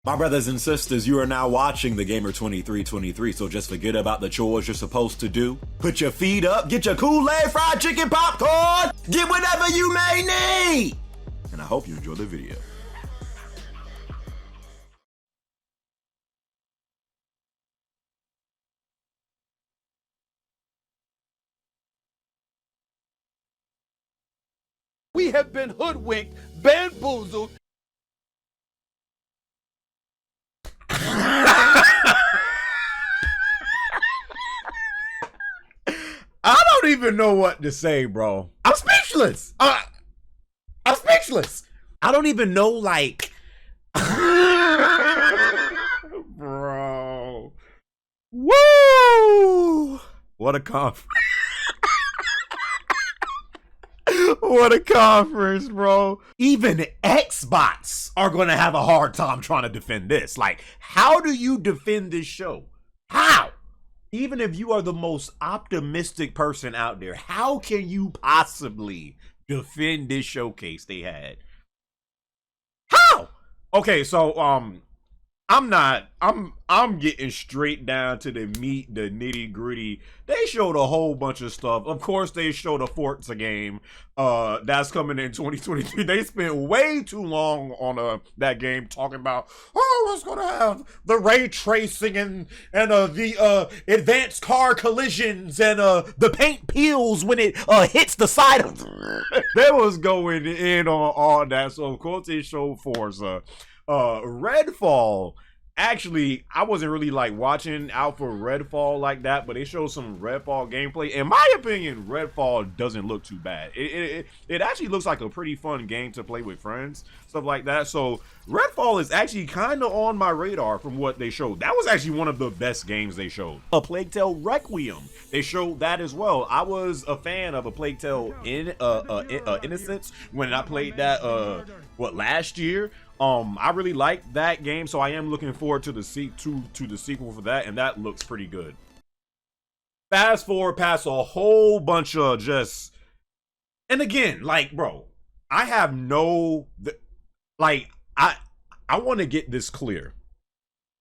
My brothers and sisters, you are now watching the Gamer 2323, so just forget about the chores you're supposed to do. Put your feet up, get your Kool-Aid, fried chicken, popcorn, get whatever you may need! And I hope you enjoy the video. We have been hoodwinked, bamboozled. I don't even know what to say, bro. I'm speechless. I'm speechless. I don't even know, like, bro. Woo! What a conference. What a conference, bro. Even XBOTS are going to have a hard time trying to defend this. Like, how do you defend this show? How? Even if you are the most optimistic person out there, how can you possibly defend this showcase they had? How? Okay, so I'm getting straight down to the meat, the nitty gritty. They showed a whole bunch of stuff. Of course, they showed a Forza game that's coming in 2023. They spent way too long on that game talking about, oh, it's gonna have the ray tracing and the advanced car collisions and the paint peels when it hits the side of. They was going in on all that. So of course they showed Forza. Redfall, actually, I wasn't really like watching out for Redfall like that, but they showed some Redfall gameplay. In my opinion, Redfall doesn't look too bad. It actually looks like a pretty fun game to play with friends, stuff like that. So Redfall is actually kind of on my radar from what they showed. That was actually one of the best games they showed. A Plague Tale Requiem, they showed that as well. I was a fan of A Plague Tale Innocence when I played that last year. I really liked that game, so I am looking forward to the sequel for that, and that looks pretty good. Fast forward past a whole bunch of just, and again, like, bro, I have no, like, I want to get this clear.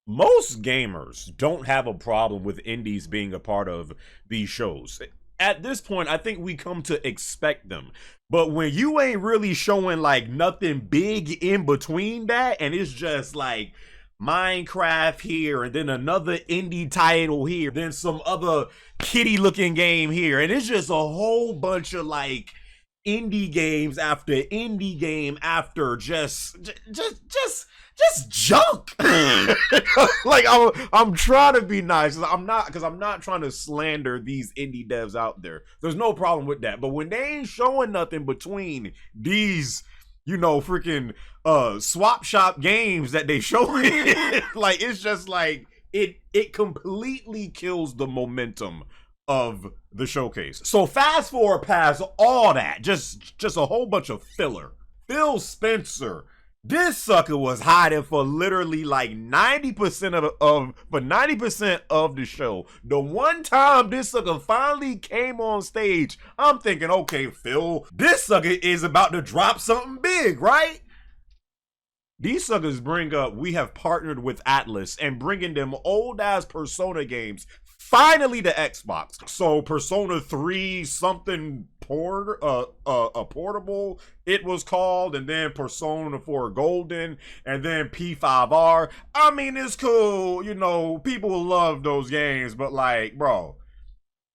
Most gamers don't have a problem with indies being a part of these shows. At this point, I think we come to expect them. But when you ain't really showing like nothing big in between that, and it's just like Minecraft here, and then another indie title here, then some other kitty looking game here, and it's just a whole bunch of like indie games after indie game after just junk. Like, I'm trying to be nice. I'm not trying to slander these indie devs out there. There's no problem with that. But when they ain't showing nothing between these, you know, freaking swap shop games that they show, like, it's just like it completely kills the momentum of the showcase. So fast forward past all that, just a whole bunch of filler. Phil Spencer, this sucker was hiding for literally like 90% of the show. The one time this sucker finally came on stage, I'm thinking, okay, Phil, this sucker is about to drop something big, right? These suckers bring up, we have partnered with Atlas and bringing them old ass Persona games finally to Xbox. So Persona 3 something portable it was called, and then Persona 4 Golden, and then P5R. I mean, it's cool, you know, people love those games, but like, bro,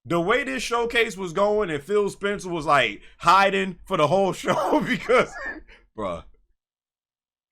the way this showcase was going and Phil Spencer was like hiding for the whole show because, bro,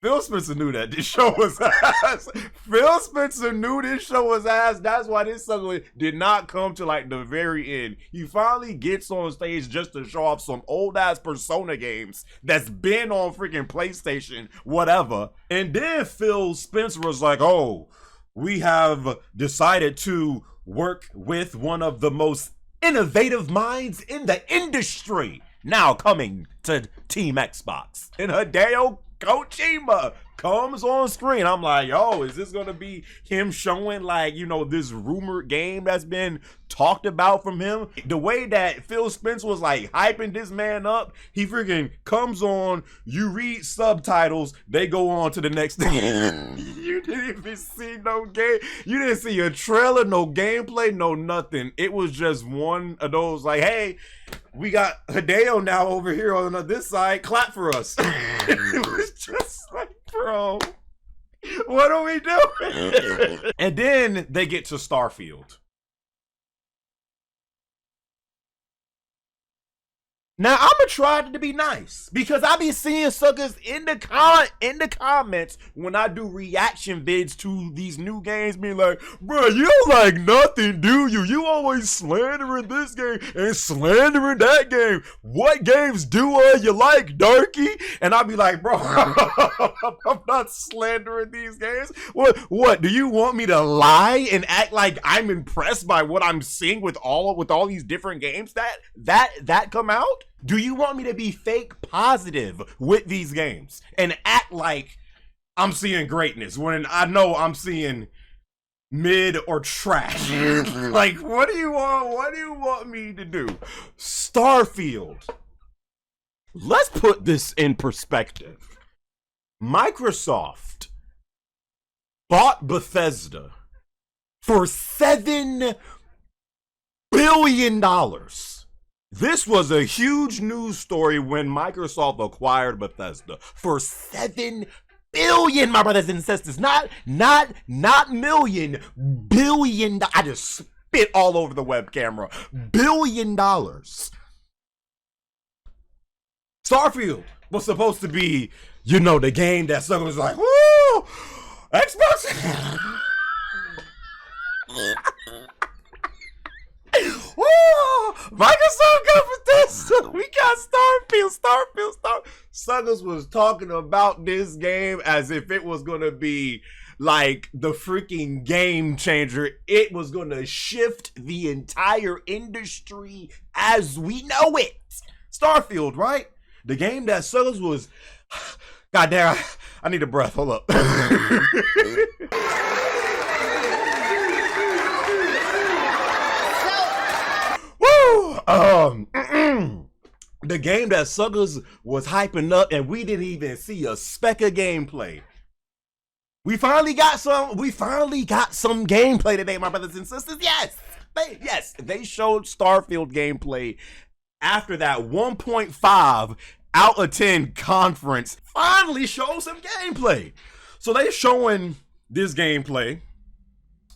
Phil Spencer knew that this show was ass. Phil Spencer knew this show was ass. That's why this song did not come to like the very end. He finally gets on stage just to show off some old ass Persona games that's been on freaking PlayStation, whatever. And then Phil Spencer was like, oh, we have decided to work with one of the most innovative minds in the industry. Now coming to Team Xbox. And Hideo Kojima comes on screen. I'm like, yo, is this gonna be him showing like, you know, this rumored game that's been talked about from him? The way that Phil Spencer was like hyping this man up, he freaking comes on, you read subtitles, they go on to the next thing. You didn't even see no game. You didn't see a trailer, no gameplay, no nothing. It was just one of those like, hey, we got Hideo now over here on this side, clap for us. It was just like, bro, what are we doing? And then they get to Starfield. Now I'm gonna try to be nice because I be seeing suckers in the comments when I do reaction vids to these new games being like, bro, you don't like nothing, do you? You always slandering this game and slandering that game. What games do you like, Darky? And I be like, bro, I'm not slandering these games. What? Do you want me to lie and act like I'm impressed by what I'm seeing with all these different games that come out? Do you want me to be fake positive with these games and act like I'm seeing greatness when I know I'm seeing mid or trash? Like, what do you want me to do? Starfield. Let's put this in perspective. Microsoft bought Bethesda for $7 billion. This was a huge news story when Microsoft acquired Bethesda for $7 billion, my brothers and sisters. Not million, billion. I just spit all over the web camera. $1 billion. Starfield was supposed to be, you know, the game that someone was like, woo, Xbox. Woo! Microsoft got Bethesda. We got Starfield. Suckers was talking about this game as if it was gonna be like the freaking game changer. It was gonna shift the entire industry as we know it. Starfield, right? The game that suckers was. God damn, I need a breath. Hold up. The game that suckers was hyping up and we didn't even see a speck of gameplay. We finally got some gameplay today, my brothers and sisters. Yes, they showed Starfield gameplay after that 1.5 out of 10 conference. Finally showed some gameplay. So they showing this gameplay.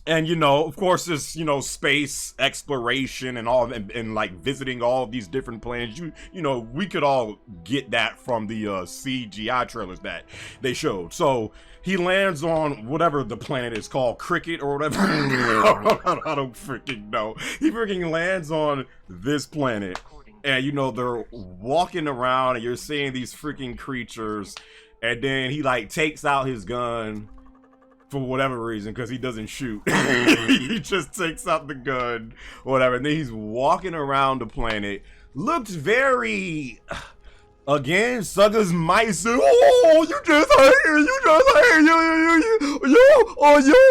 And, you know, of course, it's, you know, space exploration and all, and like visiting all of these different planets. You know, we could all get that from the CGI trailers that they showed. So he lands on whatever the planet is called, Cricket or whatever. I don't freaking know. He freaking lands on this planet. And, you know, they're walking around and you're seeing these freaking creatures. And then he, like, takes out his gun. For whatever reason, because he doesn't shoot. He just takes out the gun, whatever. And then he's walking around the planet. Looks very... Again, suckers might say, oh, you just you don't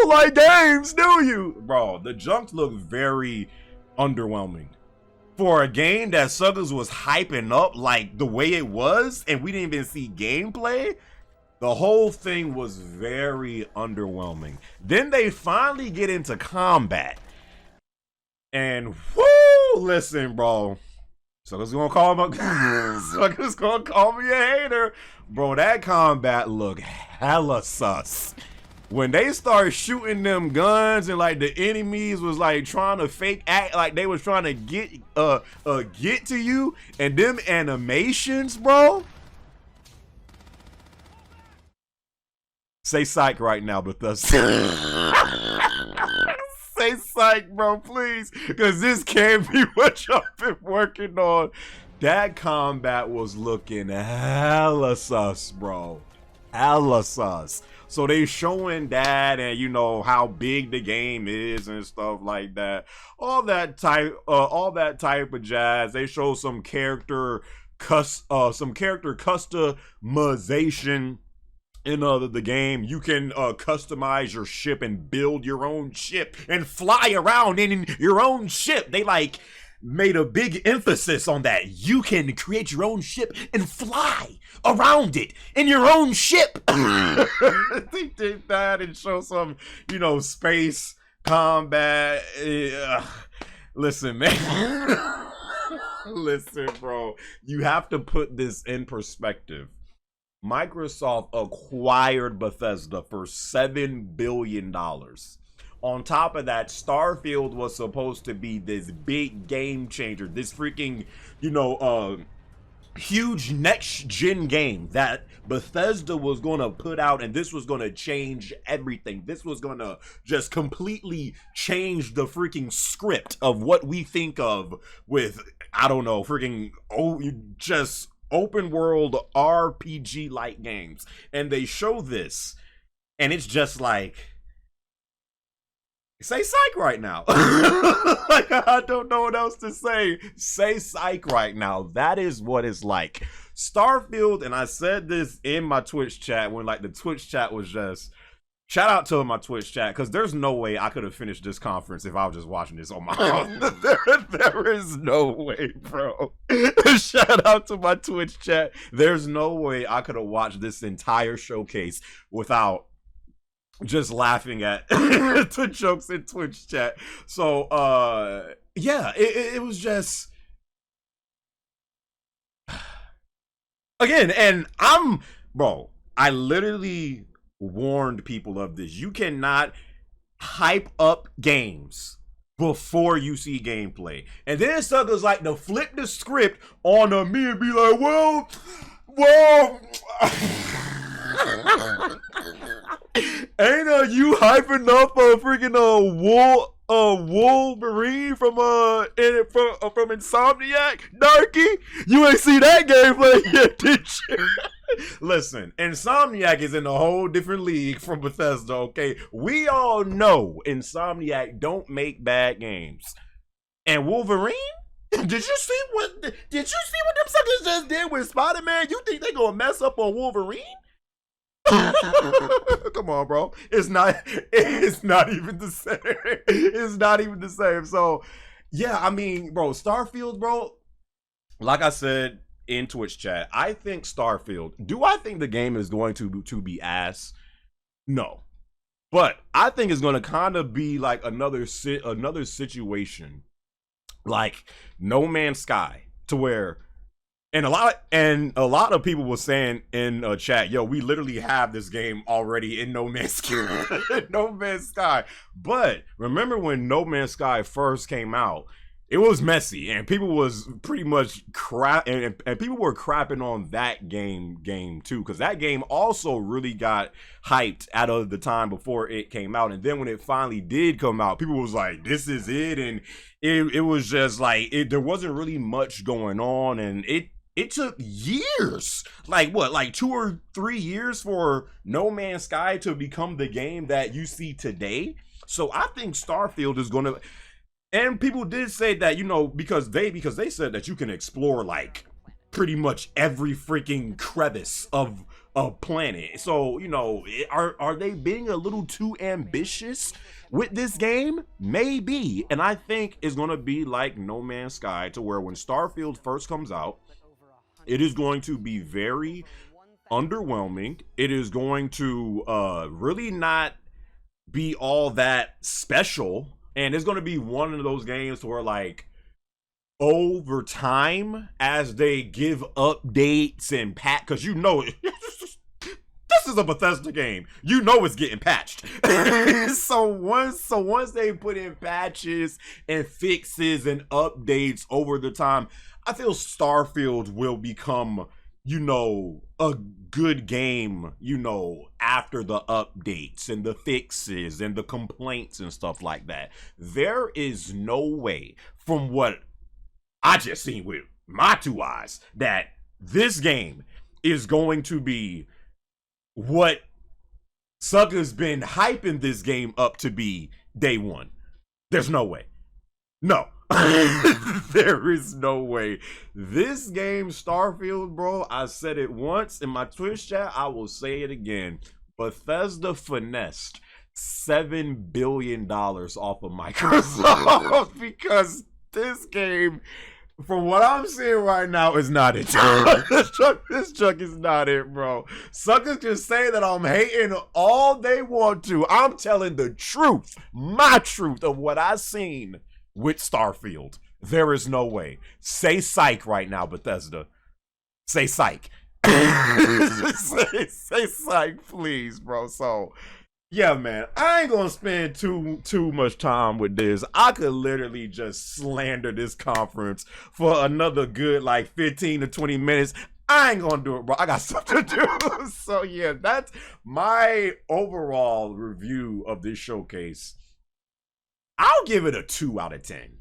like games, do you? Bro, the junks look very underwhelming. For a game that suckers was hyping up like the way it was, and we didn't even see gameplay, the whole thing was very underwhelming. Then they finally get into combat. And whoo, listen, bro. Suckers gonna call me a hater. Bro, that combat look hella sus. When they started shooting them guns and like the enemies was like trying to fake act like they was trying to get to you, and them animations, bro. Say psych right now, Bethesda. Say psych, bro, please. Because this can't be what y'all been working on. That combat was looking hella sus, bro. Hella sus. So they showing that and, you know, how big the game is and stuff like that. All that type of jazz. They show some character customization. in the game, you can customize your ship and build your own ship and fly around in your own ship. They like made a big emphasis on that. You can create your own ship and fly around it in your own ship. They did that and show some, space combat. Listen, man. Listen, bro. You have to put this in perspective. Microsoft acquired Bethesda for $7 billion. On top of that, Starfield was supposed to be this big game changer, this freaking, huge next-gen game that Bethesda was going to put out, and this was going to change everything. This was going to just completely change the freaking script of what we think of with, I don't know, freaking, just open world RPG like games. And they show this, and it's just like, say psych right now. Like, I don't know what else to say. Say psych right now. That is what it's like. Starfield, and I said this in my Twitch chat when like the Twitch chat was just, shout out to my Twitch chat, because there's no way I could have finished this conference if I was just watching this on my own. There is no way, bro. Shout out to my Twitch chat. There's no way I could have watched this entire showcase without just laughing at the jokes in Twitch chat. So, yeah, it was just... Again, and I literally warned people of this. You cannot hype up games before you see gameplay. And then suckers like to flip the script on me and be like, well, ain't you hyping up a freaking Wolverine from Insomniac, Darky? You ain't see that gameplay yet, did you? Listen, Insomniac is in a whole different league from Bethesda, okay? We all know Insomniac don't make bad games. And Wolverine? Did you see what them suckers just did with Spider-Man? You think they gonna mess up on Wolverine? Come on, bro. It's not even the same. It's not even the same. So, yeah, I mean, bro, Starfield, bro, like I said in Twitch chat, I think Starfield, do I think the game is going to be ass? No. But I think it's going to kind of be like another situation like No Man's Sky, to where And a lot of people were saying in chat, yo, we literally have this game already in No Man's Sky. No Man's Sky. But remember when No Man's Sky first came out, it was messy and people was pretty much and people were crapping on that game too, because that game also really got hyped out of the time before it came out. And then when it finally did come out, people was like, this is it. And it was just like, there wasn't really much going on, and it took years, like 2 or 3 years for No Man's Sky to become the game that you see today. So I think Starfield is gonna, and people did say that, you know, because they said that you can explore like pretty much every freaking crevice of a planet. So, you know, are they being a little too ambitious with this game? Maybe. And I think it's gonna be like No Man's Sky, to where when Starfield first comes out, it is going to be very underwhelming. It is going to really not be all that special. And it's going to be one of those games where, like, over time, as they give updates and because you know it, this is a Bethesda game. You know it's getting patched. So once they put in patches and fixes and updates over the time, I feel Starfield will become, you know, a good game, you know, after the updates and the fixes and the complaints and stuff like that. There is no way, from what I just seen with my 2 eyes, that this game is going to be what suckers been hyping this game up to be day one. There's no way. No. There is no way. This game, Starfield, bro, I said it once in my Twitch chat, I will say it again. Bethesda finessed $7 billion off of Microsoft because this game, from what I'm seeing right now, is not it. This truck is not it, bro. Suckers can say that I'm hating all they want to. I'm telling the truth, my truth of what I've seen with Starfield. There is no way. Say psych right now, Bethesda. Say psych. say psych, please, bro. So, yeah, man, I ain't gonna spend too much time with this. I could literally just slander this conference for another good like 15 to 20 minutes. I ain't gonna do it, bro. I got stuff to do. So yeah, that's my overall review of this showcase. I'll give it a 2 out of 10.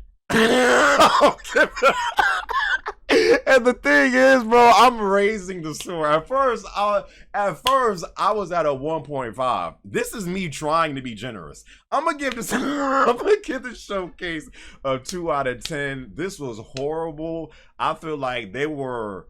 And the thing is, bro, I'm raising the score. At first, I was at a 1.5. This is me trying to be generous. I'm gonna give the showcase a 2 out of 10. This was horrible. I feel like they were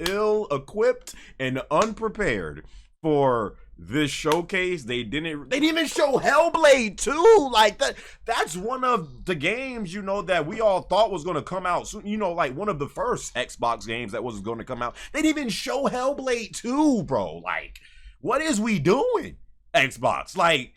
ill-equipped and unprepared for this showcase. They didn't even show Hellblade 2. Like that's one of the games, you know, that we all thought was going to come out soon, you know, like one of the first Xbox games that was going to come out. They didn't even show Hellblade 2, bro. Like, what is we doing, Xbox? Like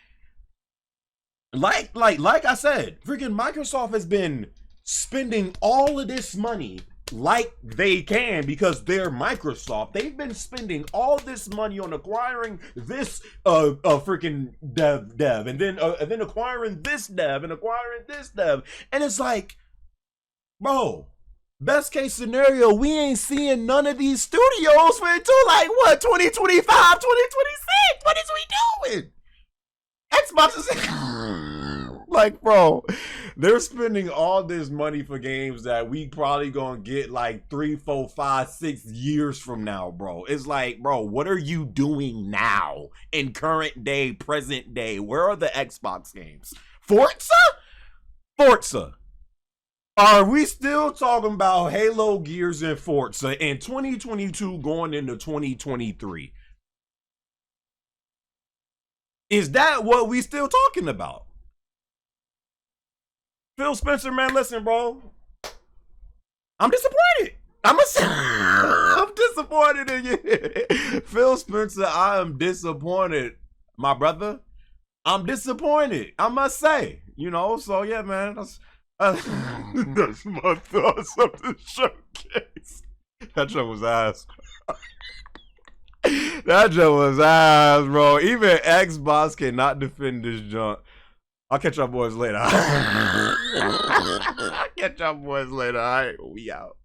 I said, freaking Microsoft has been spending all of this money like they can because they're Microsoft. They've been spending all this money on acquiring this freaking dev and then acquiring this dev and acquiring this dev, and it's like, bro, best case scenario, we ain't seeing none of these studios until like what, 2025, 2026. What is we doing? Xbox is like, bro, they're spending all this money for games that we probably gonna get like 3, 4, 5, 6 years from now, bro. It's like, bro, what are you doing now in current day, present day? Where are the Xbox games? Forza? Are we still talking about Halo, Gears, and Forza in 2022 going into 2023? Is that what we still talking about? Phil Spencer, man, listen, bro. I'm disappointed. I'm disappointed in you. Phil Spencer, I am disappointed, my brother. I'm disappointed, I must say. You know, so yeah, man, that's my thoughts of the showcase. That show was ass. That joke was ass, bro. Even Xbox cannot defend this junk. I'll catch y'all boys later. I'll catch y'all boys later. All right, we out.